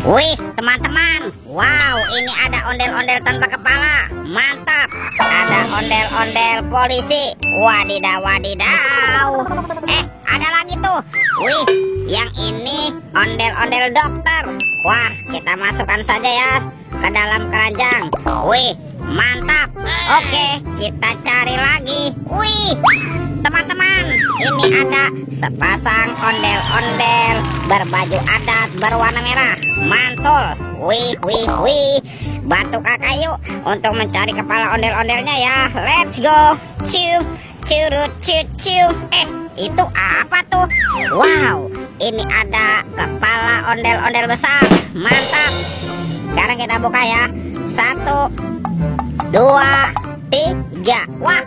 Wih, teman-teman. Wow, ini ada ondel-ondel tanpa kepala. Mantap. Ada ondel-ondel polisi. Wadidaw, wadidaw. Ada lagi tuh. Wih, yang ini ondel-ondel dokter. Wah, kita masukkan saja ya ke dalam keranjang. Wih, mantap. Oke, kita cari lagi. Wih, teman-teman, ini ada sepasang ondel-ondel berbaju adat berwarna merah. Mantul. Wih, wih, wih. Bantu kakak yuk untuk mencari kepala ondel-ondelnya ya. Let's go. Ciu, curut, ciu, ciu. Itu apa tuh? Wow, ini ada kepala ondel-ondel besar. Mantap. Sekarang kita buka ya. 1, 2, 3. Wah,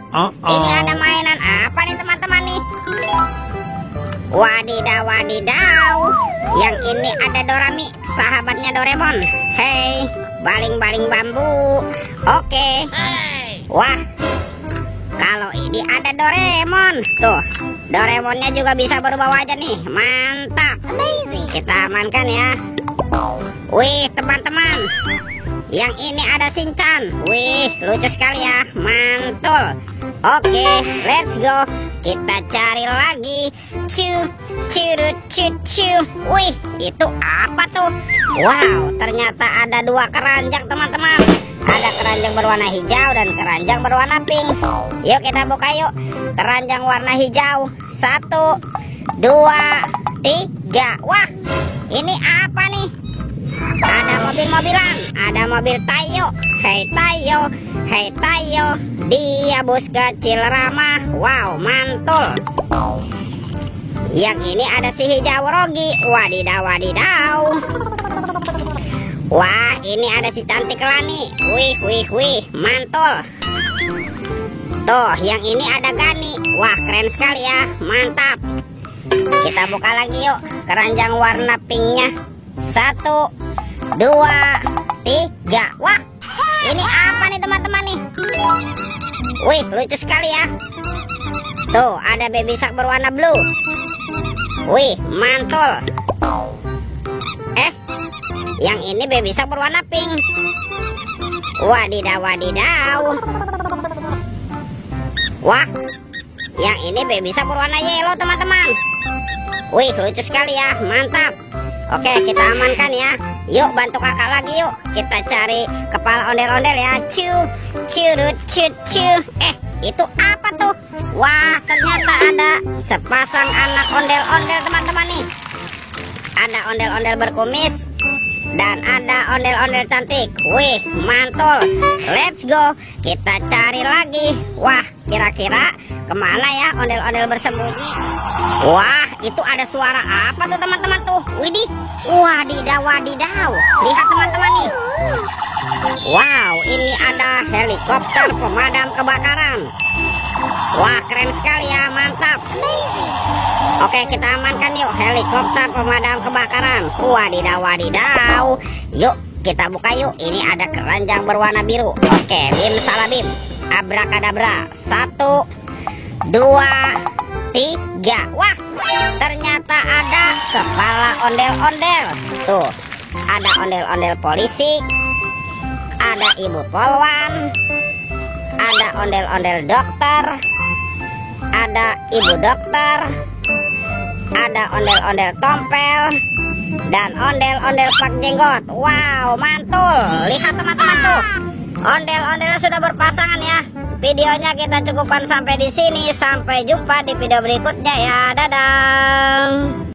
ini ada mainan apa nih teman-teman nih? Wadidaw, wadidaw. Yang ini ada Dorami, sahabatnya Doraemon. Hei, baling-baling bambu. Oke. Wah, kalau ini ada Doraemon. Tuh, Doraemonnya juga bisa berubah wajah nih. Mantap. Kita amankan ya. Wih, teman-teman, yang ini ada Shinchan. Wih, lucu sekali ya. Mantul. Oke, let's go. Kita cari lagi. Cu, curut, cu, cu. Wih, itu apa tuh? Wow, ternyata ada 2 keranjang teman-teman. Ada keranjang berwarna hijau dan keranjang berwarna pink. Yuk kita buka yuk. Keranjang warna hijau. 1, 2, 3. Wah, ini apa nih? Ada mobil-mobilan. Ada mobil Tayo. Hei Tayo, hei Tayo. Dia bus kecil ramah. Wow, mantul. Yang ini ada si hijau Rogi. Wadidaw, wadidaw. Wah, ini ada si cantik Lani. Wih, wih, wih, mantul. Tuh, yang ini ada Gani. Wah, keren sekali ya. Mantap. Kita buka lagi yuk keranjang warna pinknya. 1, 2, 3. Wah, ini apa nih teman-teman nih? Wih, lucu sekali ya. Tuh, ada baby shark berwarna blue. Wih, mantul. Yang ini baby shark berwarna pink. Wadidaw, wadidaw. Wah, yang ini baby shark berwarna yellow teman-teman. Wih, lucu sekali ya. Mantap. Oke, kita amankan ya. Yuk, bantu kakak lagi yuk. Kita cari kepala ondel-ondel ya. Cu, curut, cu, cu. Itu apa tuh? Wah, ternyata ada sepasang anak ondel-ondel teman-teman nih. Ada ondel-ondel berkumis dan ada ondel-ondel cantik. Wih, mantul. Let's go. Kita cari lagi. Wah, kira-kira kemana ya ondel-ondel bersembunyi? Wah, itu ada suara apa tuh teman-teman tuh? Widih, wadidaw, wadidaw. Lihat teman-teman nih. Wow, ini ada helikopter pemadam kebakaran. Wah, keren sekali ya, mantap. Oke, kita amankan yuk helikopter pemadam kebakaran. Wadidaw, wadidaw. Yuk, kita buka yuk. Ini ada keranjang berwarna biru. Oke, bim salah bim. Abrakadabra. 1, 2, 3. Wah, ternyata ada kepala ondel-ondel. Tuh, ada ondel-ondel polisi, ada ibu polwan, ada ondel-ondel dokter, ada ibu dokter, ada ondel-ondel tompel, dan ondel-ondel pak jenggot. Wow, mantul. Lihat teman-teman tuh, ondel-ondelnya sudah berpasangan ya. Videonya kita cukupkan sampai di sini. Sampai jumpa di video berikutnya ya. Dadah.